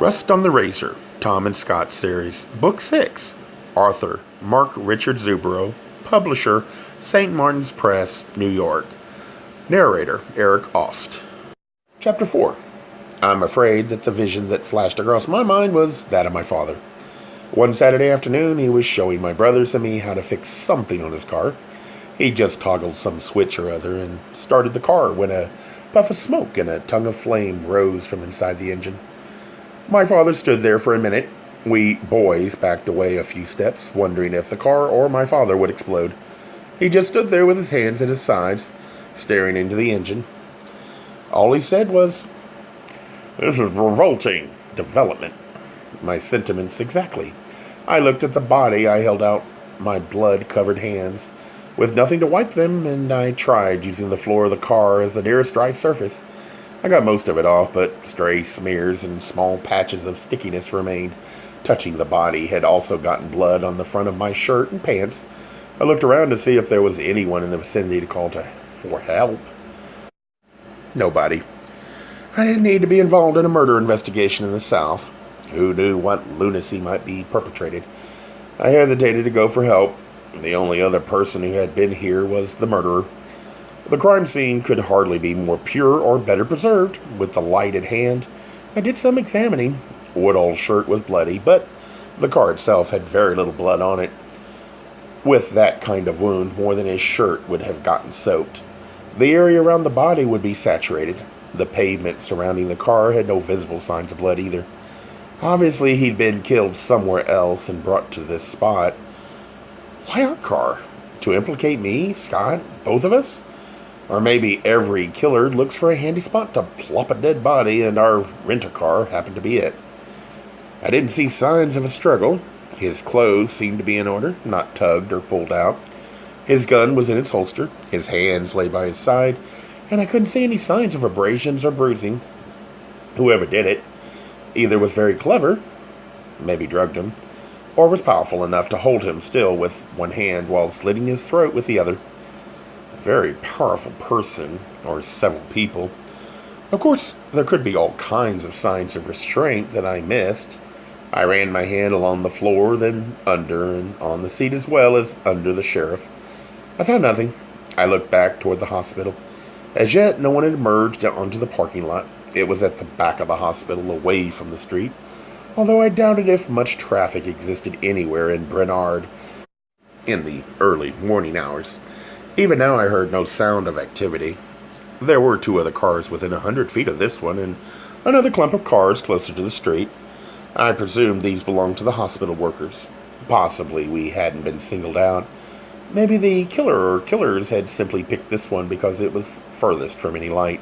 Rust on the Razor, Tom and Scott series, Book 6. Author, Mark Richard Zubero. Publisher, St. Martin's Press, New York. Narrator, Eric Aust. Chapter 4. I'm afraid that the vision that flashed across my mind was that of my father. One Saturday afternoon, he was showing my brothers and me how to fix something on his car. He just toggled some switch or other and started the car when a puff of smoke and a tongue of flame rose from inside the engine. My father stood there for a minute. We boys backed away a few steps, wondering if the car or my father would explode. He just stood there with his hands at his sides, staring into the engine. All he said was, "This is revolting development." My sentiments exactly. I looked at the body. I held out my blood-covered hands with nothing to wipe them, and I tried using the floor of the car as the nearest dry surface. I got most of it off, but stray smears and small patches of stickiness remained. Touching the body had also gotten blood on the front of my shirt and pants. I looked around to see if there was anyone in the vicinity to call for help. Nobody. I didn't need to be involved in a murder investigation in the South. Who knew what lunacy might be perpetrated? I hesitated to go for help. The only other person who had been here was the murderer. The crime scene could hardly be more pure or better preserved. With the light at hand, I did some examining. Woodall's shirt was bloody, but the car itself had very little blood on it. With that kind of wound, more than his shirt would have gotten soaked. The area around the body would be saturated. The pavement surrounding the car had no visible signs of blood either. Obviously, he'd been killed somewhere else and brought to this spot. Why our car? To implicate me, Scott, both of us? Or maybe every killer looks for a handy spot to plop a dead body, and our rent-a-car happened to be it. I didn't see signs of a struggle. His clothes seemed to be in order, not tugged or pulled out. His gun was in its holster. His hands lay by his side, and I couldn't see any signs of abrasions or bruising. Whoever did it either was very clever, maybe drugged him, or was powerful enough to hold him still with one hand while slitting his throat with the other. A very powerful person, or several people. Of course, there could be all kinds of signs of restraint that I missed. I ran my hand along the floor, then under, and on the seat as well as under the sheriff. I found nothing. I looked back toward the hospital. As yet, no one had emerged onto the parking lot. It was at the back of the hospital, away from the street, although I doubted if much traffic existed anywhere in Brennard in the early morning hours. Even now I heard no sound of activity. There were 2 other cars within 100 feet of this one, and another clump of cars closer to the street. I presumed these belonged to the hospital workers. Possibly we hadn't been singled out. Maybe the killer or killers had simply picked this one because it was furthest from any light.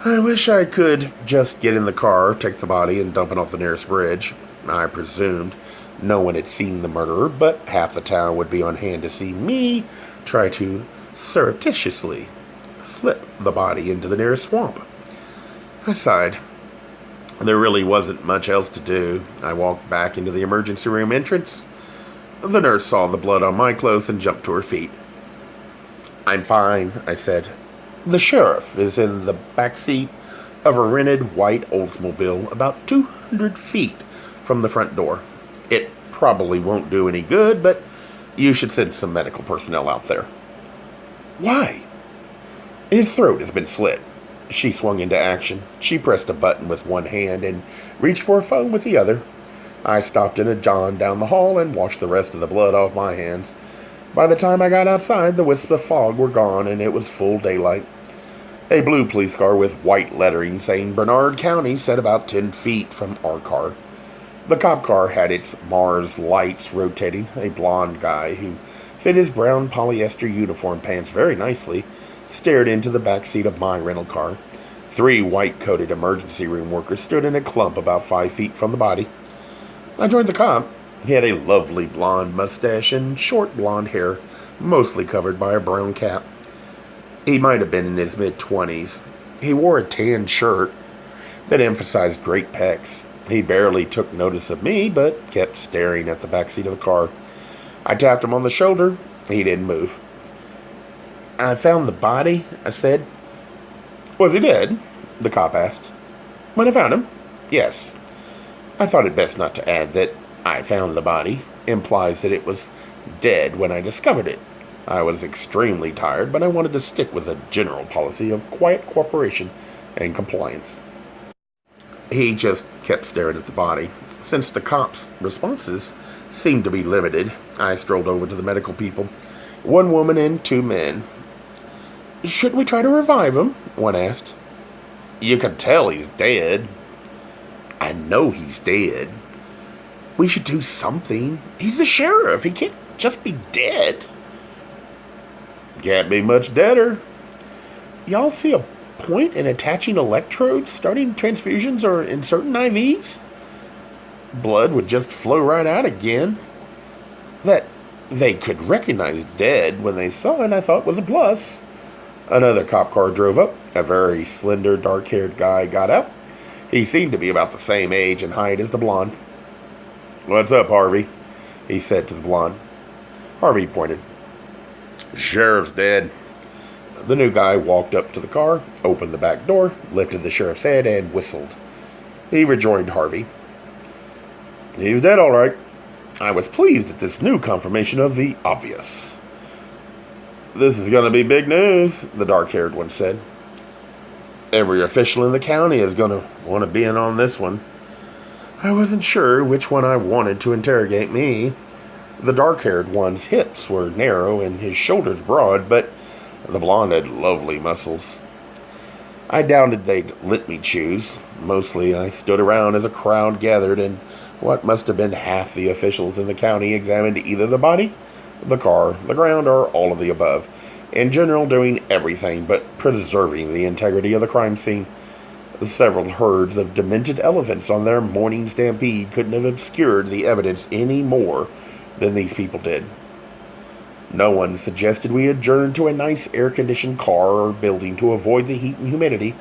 I wish I could just get in the car, take the body, and dump it off the nearest bridge. I presumed no one had seen the murderer, but half the town would be on hand to see me try to surreptitiously slip the body into the nearest swamp. I sighed. There really wasn't much else to do. I walked back into the emergency room entrance. The nurse saw the blood on my clothes and jumped to her feet. "I'm fine," I said. "The sheriff is in the back seat of a rented white Oldsmobile about 200 feet from the front door. It probably won't do any good, but you should send some medical personnel out there." "Why?" "His throat has been slit." She swung into action. She pressed a button with one hand and reached for a phone with the other. I stopped in a John down the hall and washed the rest of the blood off my hands. By the time I got outside, the wisps of fog were gone and it was full daylight. A blue police car with white lettering saying Bernard County sat about 10 feet from our car. The cop car had its Mars lights rotating. A blond guy who fit his brown polyester uniform pants very nicely stared into the back seat of my rental car. 3 white-coated emergency room workers stood in a clump about 5 feet from the body. I joined the cop. He had a lovely blonde mustache and short blonde hair, mostly covered by a brown cap. He might have been in his mid-20s. He wore a tan shirt that emphasized great pecs. He barely took notice of me, but kept staring at the back seat of the car. I tapped him on the shoulder. He didn't move. "I found the body," I said. "Was he dead?" the cop asked. "When I found him, Yes. I thought it best not to add that I found the body. Implies that it was dead when I discovered it. I was extremely tired, but I wanted to stick with a general policy of quiet cooperation and compliance. He just kept staring at the body. Since the cops' responses seemed to be limited, I strolled over to the medical people. One woman and two men. Should we try to revive him? One asked. You can tell he's dead. I know he's dead. We should do something. He's the sheriff. He can't just be dead. Can't be much deader. Y'all see a point in attaching electrodes, starting transfusions, or inserting IVs? Blood would just flow right out again. That they could recognize dead when they saw it, I thought was a plus. Another cop car drove up. A very slender, dark-haired guy got out. He seemed to be about the same age and height as the blonde. What's up, Harvey? He said to the blonde. Harvey pointed. Sheriff's dead. The new guy walked up to the car, opened the back door, lifted the sheriff's head, and whistled. He rejoined Harvey. He's dead, all right. I was pleased at this new confirmation of the obvious. This is going to be big news, the dark-haired one said. Every official in the county is going to want to be in on this one. I wasn't sure which one I wanted to interrogate me. The dark-haired one's hips were narrow and his shoulders broad, but the blonde had lovely muscles. I doubted they'd let me choose. Mostly I stood around as a crowd gathered, and what must have been half the officials in the county examined either the body, the car, the ground, or all of the above. In general, doing everything but preserving the integrity of the crime scene. Several herds of demented elephants on their morning stampede couldn't have obscured the evidence any more than these people did. No one suggested we adjourn to a nice air-conditioned car or building to avoid the heat and humidity,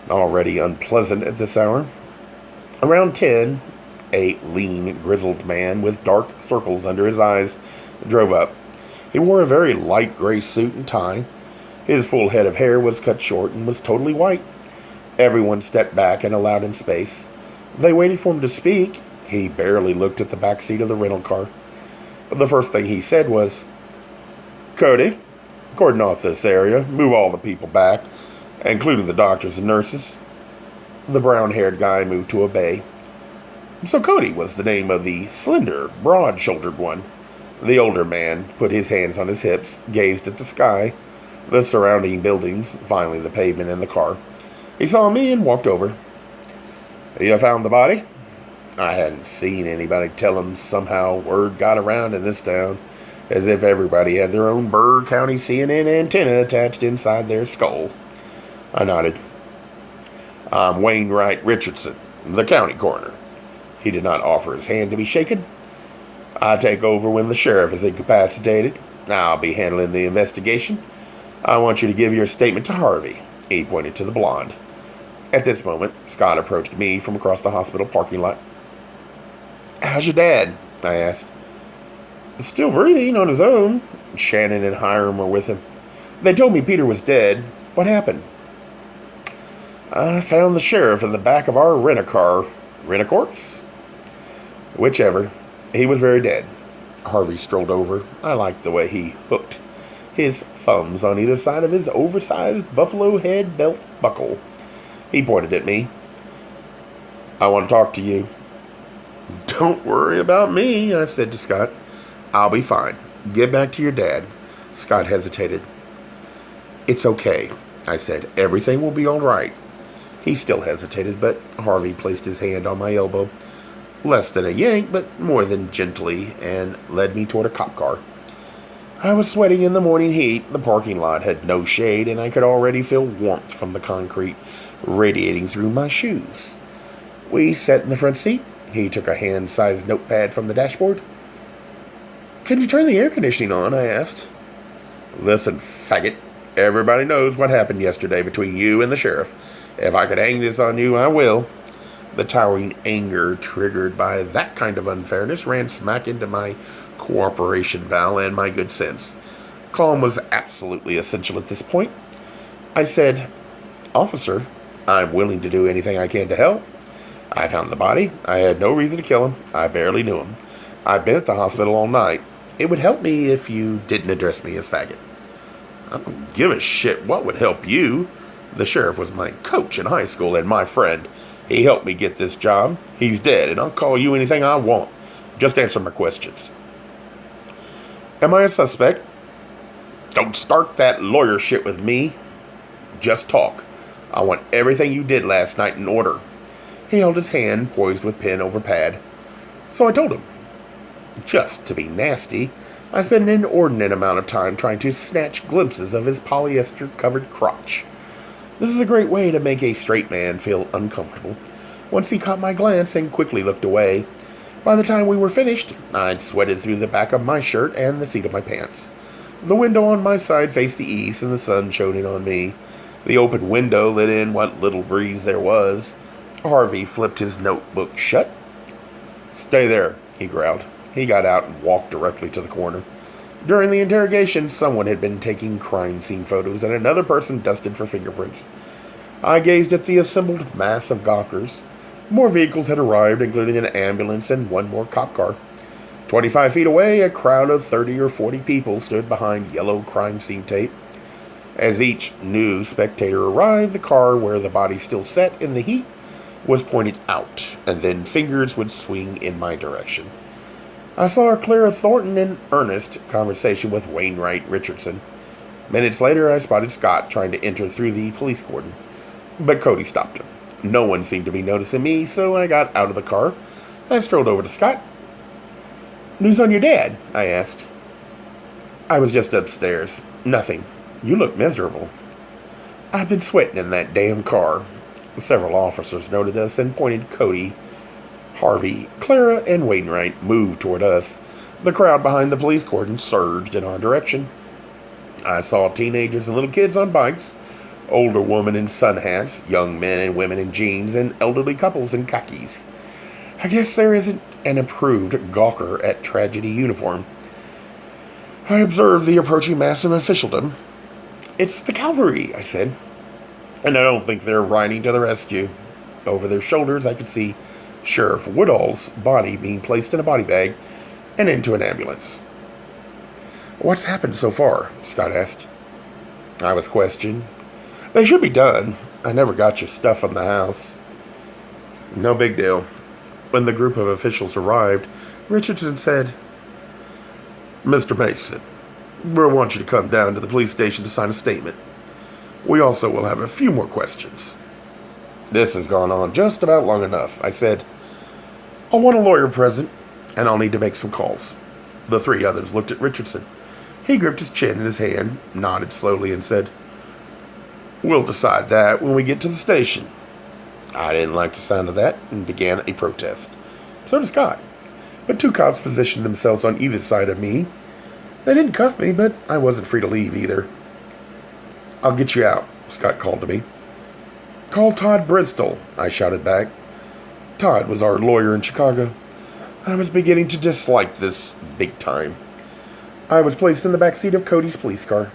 already unpleasant at this hour. Around 10, a lean, grizzled man with dark circles under his eyes drove up. He wore a very light gray suit and tie. His full head of hair was cut short and was totally white. Everyone stepped back and allowed him space. They waited for him to speak. He barely looked at the back seat of the rental car. The first thing he said was, Cody, cordon off this area, move all the people back, including the doctors and nurses. The brown-haired guy moved to obey. So Cody was the name of the slender, broad-shouldered one. The older man put his hands on his hips, gazed at the sky, the surrounding buildings, finally the pavement and the car. He saw me and walked over. You found the body? I hadn't seen anybody tell him. Somehow word got around in this town, as if everybody had their own Burr County CNN antenna attached inside their skull. I nodded. I'm Wainwright Richardson, the county coroner. He did not offer his hand to be shaken. I take over when the sheriff is incapacitated. I'll be handling the investigation. I want you to give your statement to Harvey. He pointed to the blonde. At this moment, Scott approached me from across the hospital parking lot. How's your dad? I asked. Still breathing on his own. Shannon and Hiram were with him. They told me Peter was dead. What happened? I found the sheriff in the back of our rent-a-car. Rent-a-corpse? Whichever. He was very dead. Harvey strolled over. I liked the way he hooked his thumbs on either side of his oversized buffalo head belt buckle. He pointed at me. I want to talk to you. Don't worry about me, I said to Scott. I'll be fine. Get back to your dad. Scott hesitated. It's okay, I said. Everything will be all right. He still hesitated, but Harvey placed his hand on my elbow, less than a yank, but more than gently, and led me toward a cop car. I was sweating in the morning heat. The parking lot had no shade, and I could already feel warmth from the concrete radiating through my shoes. We sat in the front seat. He took a hand-sized notepad from the dashboard. Can you turn the air conditioning on? I asked. Listen, faggot. Everybody knows what happened yesterday between you and the sheriff. If I could hang this on you, I will. The towering anger triggered by that kind of unfairness ran smack into my cooperation vow and my good sense. Calm was absolutely essential at this point. I said, Officer, I'm willing to do anything I can to help. I found the body. I had no reason to kill him. I barely knew him. I've been at the hospital all night. It would help me if you didn't address me as faggot. I don't give a shit what would help you. The sheriff was my coach in high school and my friend. He helped me get this job. He's dead, and I'll call you anything I want. Just answer my questions. Am I a suspect? Don't start that lawyer shit with me. Just talk. I want everything you did last night in order. He held his hand poised with pen over pad. So I told him. Just to be nasty, I spent an inordinate amount of time trying to snatch glimpses of his polyester-covered crotch. This is a great way to make a straight man feel uncomfortable. Once he caught my glance and quickly looked away. By the time we were finished, I'd sweated through the back of my shirt and the seat of my pants. The window on my side faced the east, and the sun shone in on me. The open window let in what little breeze there was. Harvey flipped his notebook shut. Stay there, he growled. He got out and walked directly to the corner. During the interrogation, someone had been taking crime scene photos, and another person dusted for fingerprints. I gazed at the assembled mass of gawkers. More vehicles had arrived, including an ambulance and one more cop car. 25 feet away, a crowd of 30 or 40 people stood behind yellow crime scene tape. As each new spectator arrived, the car where the body still sat in the heat was pointed out, and then fingers would swing in my direction. I saw Clara Thornton in earnest conversation with Wainwright Richardson. Minutes later, I spotted Scott trying to enter through the police cordon, but Cody stopped him. No one seemed to be noticing me, so I got out of the car. I strolled over to Scott. News on your dad? I asked. I was just upstairs. Nothing. You look miserable. I've been sweating in that damn car. Several officers noted us and pointed. Cody, Harvey, Clara, and Wainwright moved toward us. The crowd behind the police cordon surged in our direction. I saw teenagers and little kids on bikes, older women in sun hats, young men and women in jeans, and elderly couples in khakis. I guess there isn't an approved gawker at tragedy uniform. I observed the approaching mass of officialdom. It's the cavalry, I said. And I don't think they're riding to the rescue. Over their shoulders, I could see Sheriff Woodall's body being placed in a body bag and into an ambulance. What's happened so far? Scott asked. I was questioned. They should be done. I never got your stuff from the house. No big deal. When the group of officials arrived, Richardson said, Mr. Mason, we want you to come down to the police station to sign a statement. We also will have a few more questions. This has gone on just about long enough, I said. I'll want a lawyer present, and I'll need to make some calls. The three others looked at Richardson. He gripped his chin in his hand, nodded slowly, and said, We'll decide that when we get to the station. I didn't like the sound of that and began a protest. So did Scott. But two cops positioned themselves on either side of me. They didn't cuff me, but I wasn't free to leave either. I'll get you out, Scott called to me. Call Todd Bristol, I shouted back. Todd was our lawyer in Chicago. I was beginning to dislike this big time. I was placed in the back seat of Cody's police car.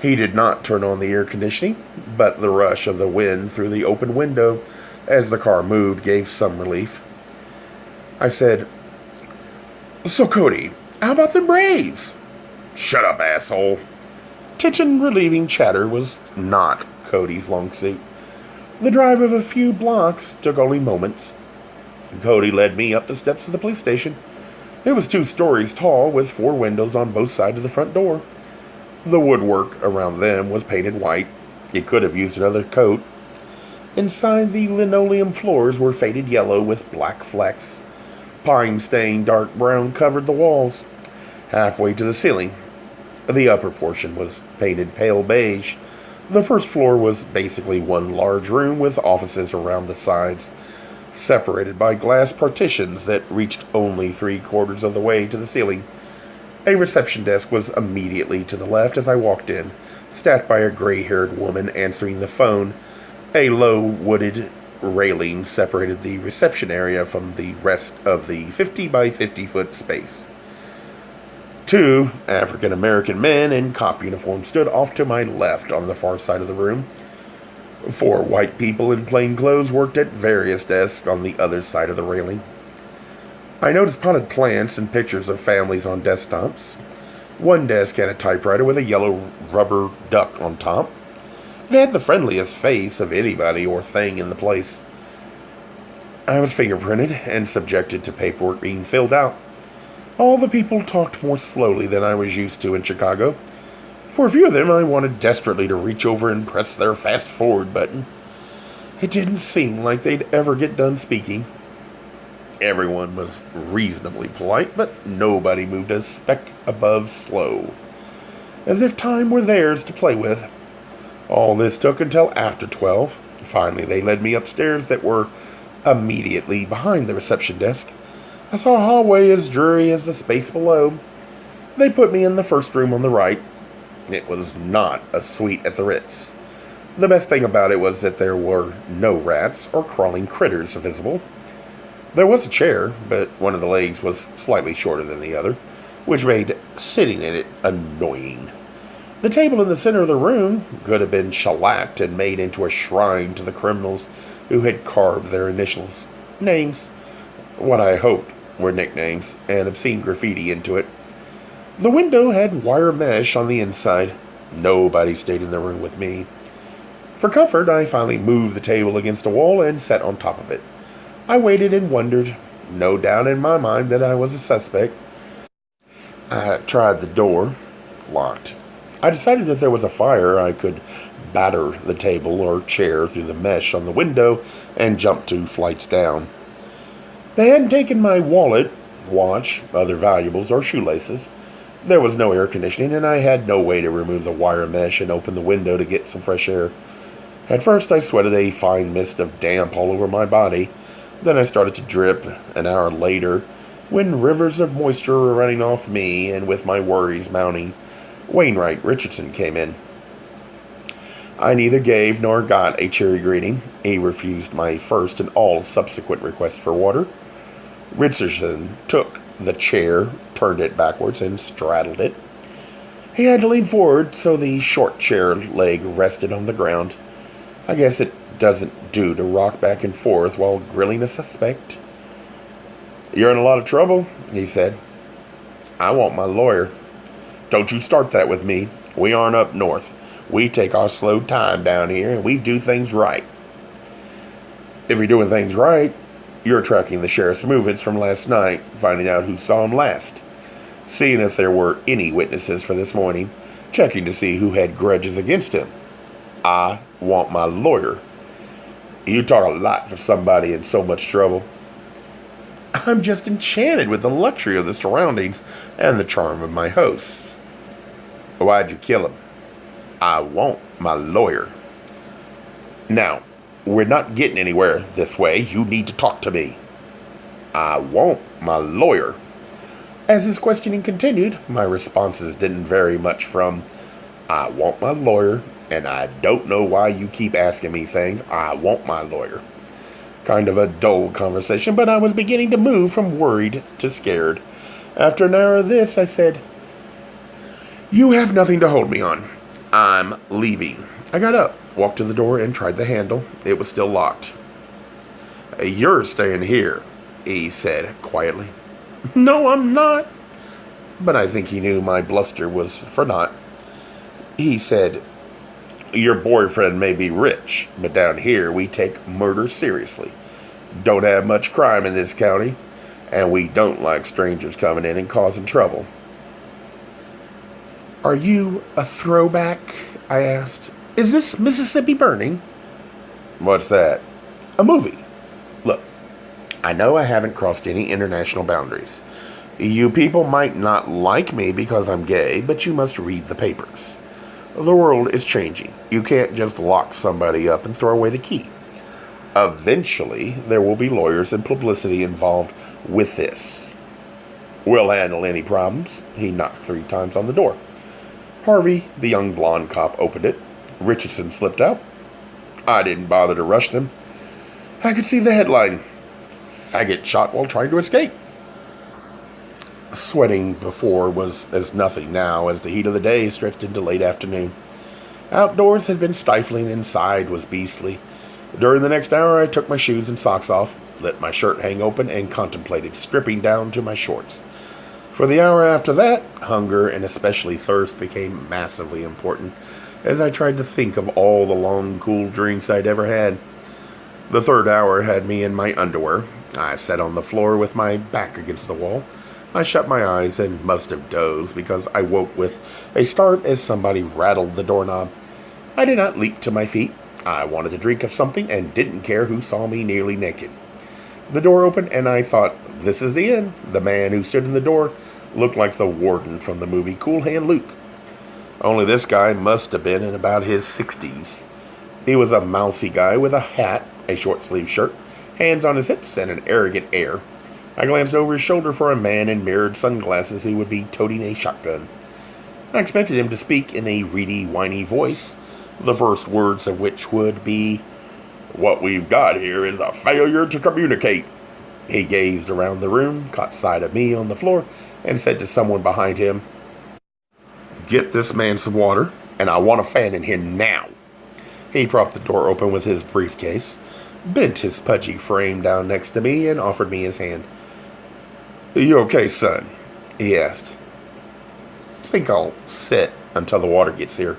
He did not turn on the air conditioning, but the rush of the wind through the open window as the car moved gave some relief. I said, So Cody, how about them Braves? Shut up, asshole. Tension-relieving chatter was not Cody's long suit. The drive of a few blocks took only moments. Cody led me up the steps of the police station. It was 2 stories tall with 4 windows on both sides of the front door. The woodwork around them was painted white. It could have used another coat. Inside, the linoleum floors were faded yellow with black flecks. Pine-stained dark brown covered the walls. Halfway to the ceiling, the upper portion was painted pale beige. The first floor was basically one large room with offices around the sides, separated by glass partitions that reached only 3/4 of the way to the ceiling. A reception desk was immediately to the left as I walked in, staffed by a gray-haired woman answering the phone. A low wooded railing separated the reception area from the rest of the 50 by 50 foot space. 2 African-American men in cop uniforms stood off to my left on the far side of the room. 4 white people in plain clothes worked at various desks on the other side of the railing. I noticed potted plants and pictures of families on desktops. One desk had a typewriter with a yellow rubber duck on top. It had the friendliest face of anybody or thing in the place. I was fingerprinted and subjected to paperwork being filled out. All the people talked more slowly than I was used to in Chicago. For a few of them, I wanted desperately to reach over and press their fast forward button. It didn't seem like they'd ever get done speaking. Everyone was reasonably polite, but nobody moved a speck above slow, as if time were theirs to play with. All this took until after 12. Finally, they led me upstairs that were immediately behind the reception desk. I saw a hallway as dreary as the space below. They put me in the first room on the right. It was not a suite at the Ritz. The best thing about it was that there were no rats or crawling critters visible. There was a chair, but one of the legs was slightly shorter than the other, which made sitting in it annoying. The table in the center of the room could have been shellacked and made into a shrine to the criminals who had carved their initials, names, what I hoped were nicknames, and obscene graffiti into it. The window had wire mesh on the inside. Nobody stayed in the room with me. For comfort, I finally moved the table against a wall and sat on top of it. I waited and wondered, no doubt in my mind that I was a suspect. I tried the door, locked. I decided if there was a fire, I could batter the table or chair through the mesh on the window and jump 2 flights down. They hadn't taken my wallet, watch, other valuables, or shoelaces. There was no air conditioning, and I had no way to remove the wire mesh and open the window to get some fresh air. At first, I sweated a fine mist of damp all over my body. Then I started to drip. An hour later, when rivers of moisture were running off me and with my worries mounting, Wainwright Richardson came in. I neither gave nor got a cheery greeting. He refused my first and all subsequent requests for water. Richardson took the chair, turned it backwards, and straddled it. He had to lean forward so the short chair leg rested on the ground. I guess it doesn't do to rock back and forth while grilling a suspect. "You're in a lot of trouble," he said. "I want my lawyer." "Don't you start that with me. We aren't up north. We take our slow time down here, and we do things right." "If you're doing things right, you're tracking the sheriff's movements from last night, finding out who saw him last, seeing if there were any witnesses for this morning, checking to see who had grudges against him. I want my lawyer." "You talk a lot for somebody in so much trouble." "I'm just enchanted with the luxury of the surroundings and the charm of my hosts." "Why'd you kill him?" "I want my lawyer." "Now, we're not getting anywhere this way. You need to talk to me." "I want my lawyer." As his questioning continued, my responses didn't vary much from, "I want my lawyer," and "I don't know why you keep asking me things. I want my lawyer." Kind of a dull conversation, but I was beginning to move from worried to scared. After an hour of this, I said, "You have nothing to hold me on. I'm leaving." I got up, walked to the door, and tried the handle. It was still locked. "You're staying here," he said quietly. "No, I'm not." But I think he knew my bluster was for naught. He said, "Your boyfriend may be rich, but down here we take murder seriously. Don't have much crime in this county, and we don't like strangers coming in and causing trouble." "Are you a throwback?" I asked. "Is this Mississippi Burning?" "What's that?" "A movie. Look, I know I haven't crossed any international boundaries. You people might not like me because I'm gay, but you must read the papers. The world is changing. You can't just lock somebody up and throw away the key. Eventually, there will be lawyers and publicity involved with this. We'll handle any problems." He knocked 3 times on the door. Harvey, the young blonde cop, opened it. Richardson slipped out. I didn't bother to rush them. I could see the headline, "Faggot shot while trying to escape." Sweating before was as nothing now as the heat of the day stretched into late afternoon. Outdoors had been stifling, inside was beastly. During the next hour, I took my shoes and socks off, let my shirt hang open, and contemplated stripping down to my shorts. For the hour after that, hunger and especially thirst became massively important as I tried to think of all the long, cool drinks I'd ever had. The third hour had me in my underwear. I sat on the floor with my back against the wall. I shut my eyes and must have dozed because I woke with a start as somebody rattled the doorknob. I did not leap to my feet. I wanted a drink of something and didn't care who saw me nearly naked. The door opened and I thought, this is the end. The man who stood in the door looked like the warden from the movie Cool Hand Luke. Only this guy must have been in about his 60s. He was a mousy guy with a hat, a short-sleeved shirt, hands on his hips, and an arrogant air. I glanced over his shoulder for a man in mirrored sunglasses who would be toting a shotgun. I expected him to speak in a reedy, whiny voice, the first words of which would be, "What we've got here is a failure to communicate." He gazed around the room, caught sight of me on the floor, and said to someone behind him, "Get this man some water, and I want a fan in here now." He propped the door open with his briefcase, bent his pudgy frame down next to me, and offered me his hand. "You okay, son?" he asked. "I think I'll sit until the water gets here,"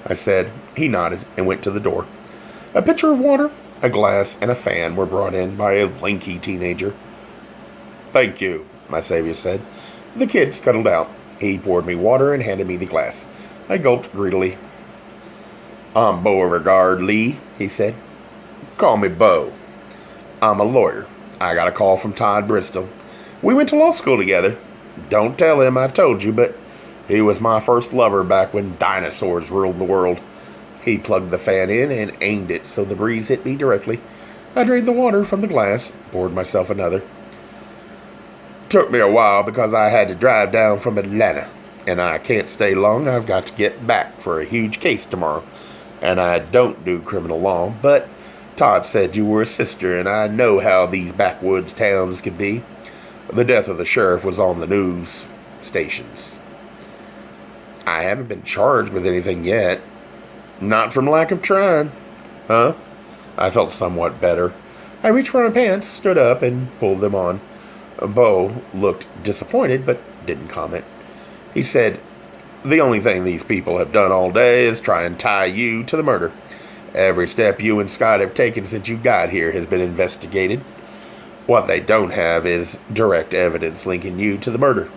I said. He nodded and went to the door. A pitcher of water, a glass, and a fan were brought in by a lanky teenager. "Thank you," my savior said. The kid scuttled out. He poured me water and handed me the glass. I gulped greedily. "I'm Beauregard Lee," he said. "Call me Bo. I'm a lawyer. I got a call from Todd Bristol. We went to law school together. Don't tell him I told you, but he was my first lover back when dinosaurs ruled the world." He plugged the fan in and aimed it so the breeze hit me directly. I drained the water from the glass, poured myself another. "Took me a while because I had to drive down from Atlanta, and I can't stay long. I've got to get back for a huge case tomorrow, and I don't do criminal law, but Todd said you were a sister, and I know how these backwoods towns can be. The death of the sheriff was on the news stations." "I haven't been charged with anything yet." "Not from lack of trying." "Huh?" I felt somewhat better. I reached for my pants, stood up, and pulled them on. Bo looked disappointed, but didn't comment. He said, "The only thing these people have done all day is try and tie you to the murder. Every step you and Scott have taken since you got here has been investigated. What they don't have is direct evidence linking you to the murder."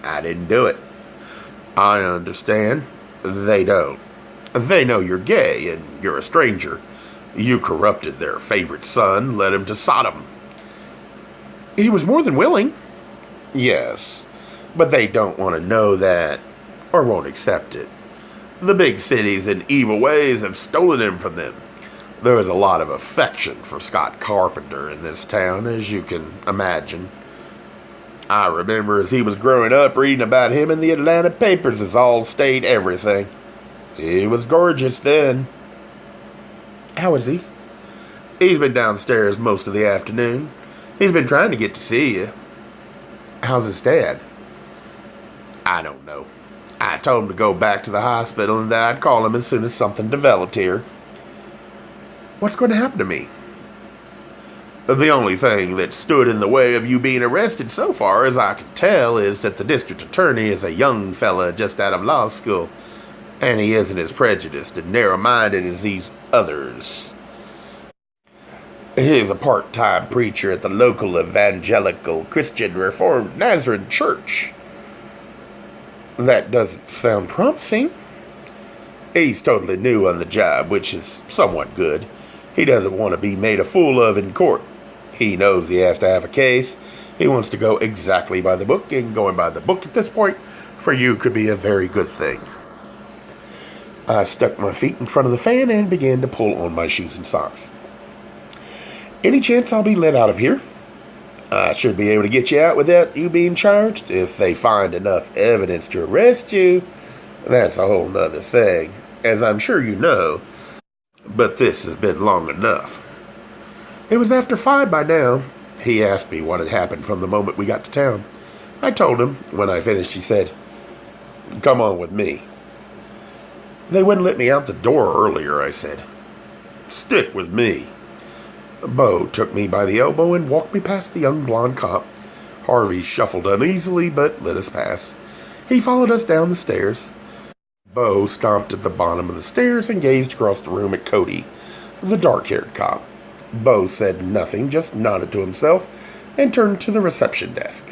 "I didn't do it." "I understand. They don't. They know you're gay and you're a stranger. You corrupted their favorite son, led him to Sodom." "He was more than willing." "Yes, but they don't want to know that, or won't accept it. The big cities and evil ways have stolen him from them. There is a lot of affection for Scott Carpenter in this town, as you can imagine. I remember as he was growing up reading about him in the Atlanta papers as all-state everything. He was gorgeous then." "How is he?" "He's been downstairs most of the afternoon. He's been trying to get to see you." "How's his dad?" "I don't know. I told him to go back to the hospital and that I'd call him as soon as something developed here." "What's going to happen to me?" "The only thing that stood in the way of you being arrested so far, as I can tell, is that the district attorney is a young fella just out of law school, and he isn't as prejudiced and narrow-minded as these others. He's a part-time preacher at the local evangelical Christian Reformed Nazarene Church." "That doesn't sound promising." "He's totally new on the job, which is somewhat good. He doesn't want to be made a fool of in court. He knows he has to have a case. He wants to go exactly by the book, and going by the book at this point for you could be a very good thing." I stuck my feet in front of the fan and began to pull on my shoes and socks. "Any chance I'll be let out of here?" "I should be able to get you out without you being charged. If they find enough evidence to arrest you, that's a whole nother thing, as I'm sure you know. But this has been long enough." It was after 5 by now. He asked me what had happened from the moment we got to town. I told him. When I finished, he said, "Come on with me." They wouldn't let me out the door earlier, I said. Stick with me. Bo took me by the elbow and walked me past the young blonde cop. Harvey shuffled uneasily, but let us pass. He followed us down the stairs. Bo stomped at the bottom of the stairs and gazed across the room at Cody, the dark-haired cop. Bo said nothing, just nodded to himself, and turned to the reception desk.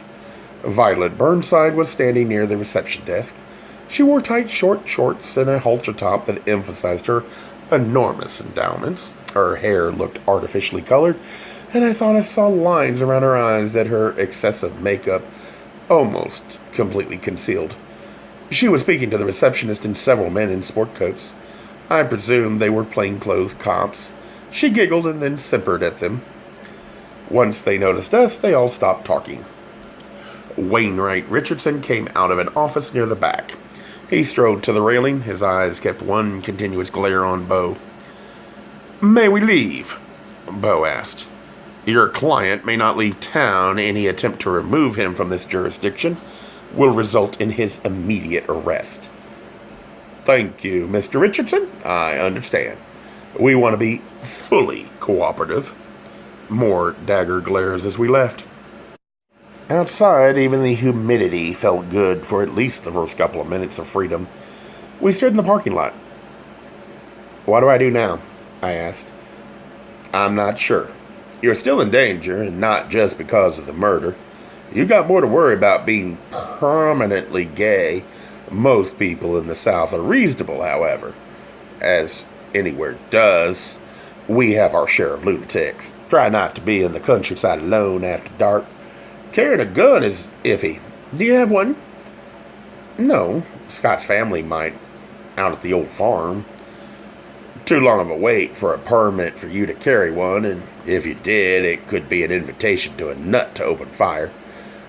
Violet Burnside was standing near the reception desk. She wore tight short shorts and a halter top that emphasized her enormous endowments. Her hair looked artificially colored, and I thought I saw lines around her eyes that her excessive makeup almost completely concealed. She was speaking to the receptionist and several men in sport coats. I presumed they were plainclothes cops. She giggled and then simpered at them. Once they noticed us, they all stopped talking. Wainwright Richardson came out of an office near the back. He strode to the railing. His eyes kept one continuous glare on Bo. "May we leave?" Bo asked. "Your client may not leave town. Any attempt to remove him from this jurisdiction will result in his immediate arrest." "Thank you, Mr. Richardson. I understand. We want to be fully cooperative." More dagger glares as we left. Outside, even the humidity felt good for at least the first couple of minutes of freedom. We stood in the parking lot. "What do I do now?" I asked. "I'm not sure. You're still in danger, and not just because of the murder. You've got more to worry about being permanently gay. Most people in the South are reasonable, however. As anywhere does. We have our share of lunatics. Try not to be in the countryside alone after dark. Carrying a gun is iffy. Do you have one?" "No. Scott's family might, out at the old farm." "Too long of a wait for a permit for you to carry one, and if you did, it could be an invitation to a nut to open fire.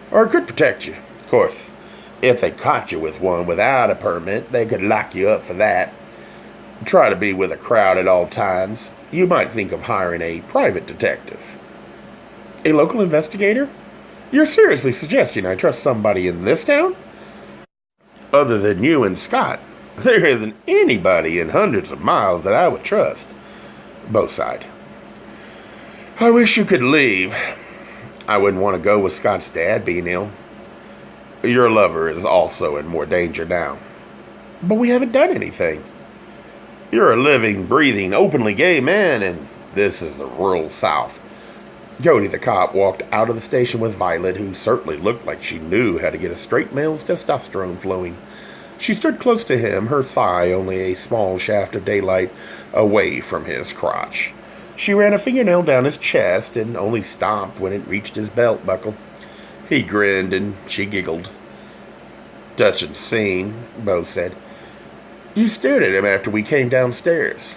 Or it could protect you. Of course, if they caught you with one without a permit, they could lock you up for that. Try to be with a crowd at all times. You might think of hiring a private detective." "A local investigator? You're seriously suggesting I trust somebody in this town?" "Other than you and Scott, there isn't anybody in hundreds of miles that I would trust." Both sighed. "I wish you could leave. I wouldn't want to go with Scott's dad being ill. Your lover is also in more danger now." "But we haven't done anything." "You're a living, breathing, openly gay man, and this is the rural South." Jody the cop walked out of the station with Violet, who certainly looked like she knew how to get a straight male's testosterone flowing. She stood close to him, her thigh only a small shaft of daylight away from his crotch. She ran a fingernail down his chest and only stopped when it reached his belt buckle. He grinned and she giggled. "Touching scene," Bo said. "You stared at him after we came downstairs."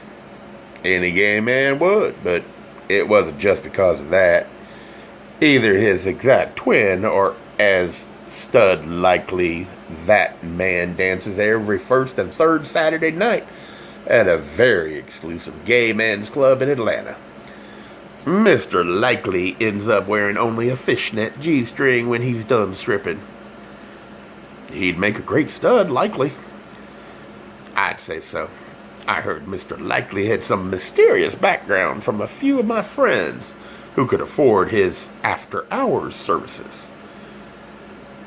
"Any gay man would, but it wasn't just because of that. Either his exact twin or, as stud likely, that man dances every first and third Saturday night at a very exclusive gay men's club in Atlanta. Mr. Likely ends up wearing only a fishnet G-string when he's done stripping." "He'd make a great stud, likely." "I'd say so. I heard Mr. Likely had some mysterious background from a few of my friends who could afford his after-hours services."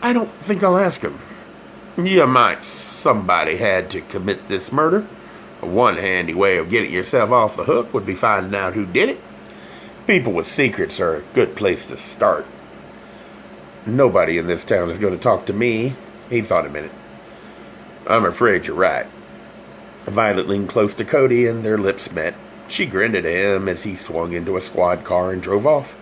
"I don't think I'll ask him." "You might. Somebody had to commit this murder. One handy way of getting yourself off the hook would be finding out who did it. People with secrets are a good place to start." "Nobody in this town is going to talk to me." He thought a minute. "I'm afraid you're right." Violet leaned close to Cody and their lips met. She grinned at him as he swung into a squad car and drove off.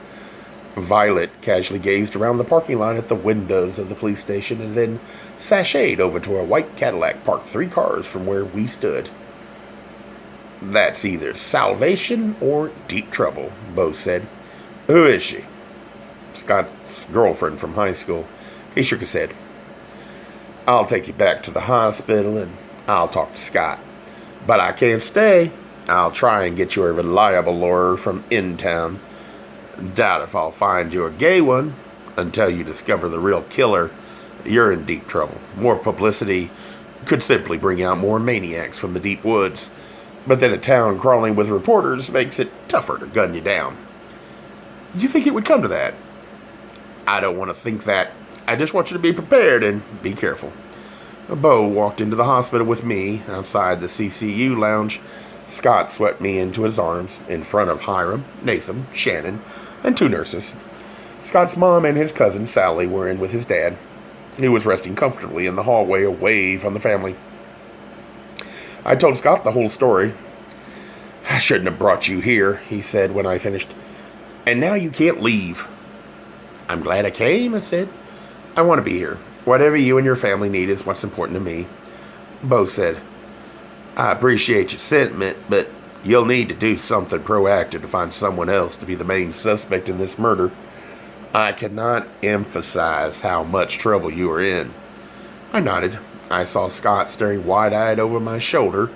Violet casually gazed around the parking lot at the windows of the police station and then sashayed over to a white Cadillac parked 3 cars from where we stood. "That's either salvation or deep trouble," Bo said. "Who is she?" "Scott's girlfriend from high school." He shook his head. "I'll take you back to the hospital and I'll talk to Scott. But I can't stay. I'll try and get you a reliable lawyer from in town. Doubt if I'll find you a gay one. Until you discover the real killer, you're in deep trouble. More publicity could simply bring out more maniacs from the deep woods. But then a town crawling with reporters makes it tougher to gun you down. You think it would come to that? I don't want to think that. I just want you to be prepared and be careful. Bo walked into the hospital with me outside the CCU lounge. Scott swept me into his arms in front of Hiram, Nathan, Shannon, and 2 nurses. Scott's mom and his cousin Sally were in with his dad, who was resting comfortably in the hallway away from the family. I told Scott the whole story. I shouldn't have brought you here, he said when I finished. And now you can't leave. I'm glad I came, I said. I want to be here. Whatever you and your family need is what's important to me. Bo said, I appreciate your sentiment, but you'll need to do something proactive to find someone else to be the main suspect in this murder. I cannot emphasize how much trouble you are in. I nodded. I saw Scott staring wide-eyed over my shoulder.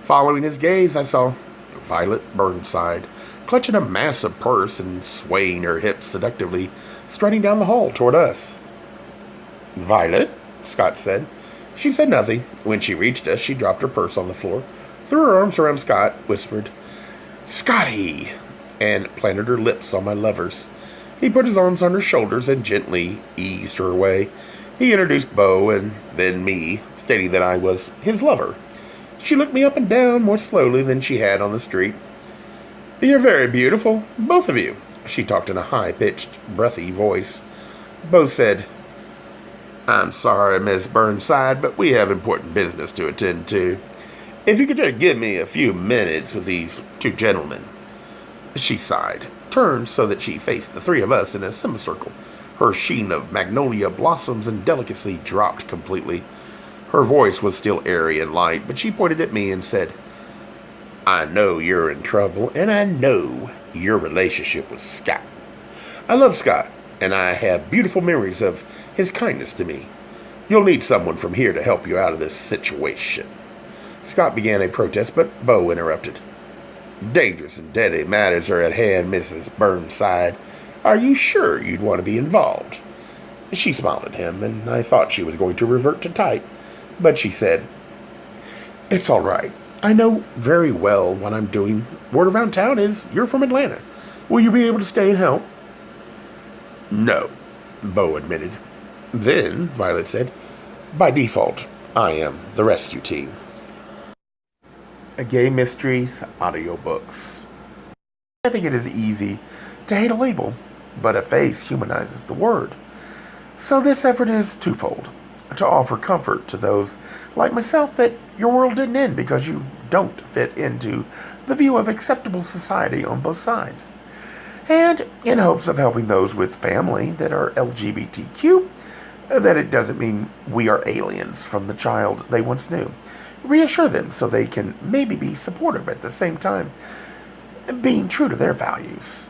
Following his gaze, I saw Violet Burnside clutching a massive purse and swaying her hips seductively, strutting down the hall toward us. Violet, Scott said. She said nothing. When she reached us, she dropped her purse on the floor, threw her arms around Scott, whispered, Scotty, and planted her lips on my levers. He put his arms on her shoulders and gently eased her away. He introduced Bo and then me, stating that I was his lover. She looked me up and down more slowly than she had on the street. You're very beautiful, both of you, she talked in a high-pitched, breathy voice. Bo said, I'm sorry, Miss Burnside, but we have important business to attend to. If you could just give me a few minutes with these 2 gentlemen. She sighed, turned so that she faced the 3 of us in a semicircle. Her sheen of magnolia blossoms and delicacy dropped completely. Her voice was still airy and light, but she pointed at me and said, I know you're in trouble, and I know your relationship with Scott. I love Scott, and I have beautiful memories of his kindness to me. You'll need someone from here to help you out of this situation. Scott began a protest, but Bo interrupted. Dangerous and deadly matters are at hand, Mrs. Burnside. Are you sure you'd want to be involved? She smiled at him, and I thought she was going to revert to type, but she said, It's all right. I know very well what I'm doing. Word around town is you're from Atlanta. Will you be able to stay and help? No, Bo admitted. Then, Violet said, by default, I am the rescue team. A Gay Mysteries audiobooks. I think it is easy to hate a label, but a face humanizes the word. So this effort is twofold. To offer comfort to those like myself that your world didn't end because you don't fit into the view of acceptable society on both sides. And in hopes of helping those with family that are LGBTQ, that it doesn't mean we are aliens from the child they once knew. Reassure them so they can maybe be supportive at the same time, being true to their values.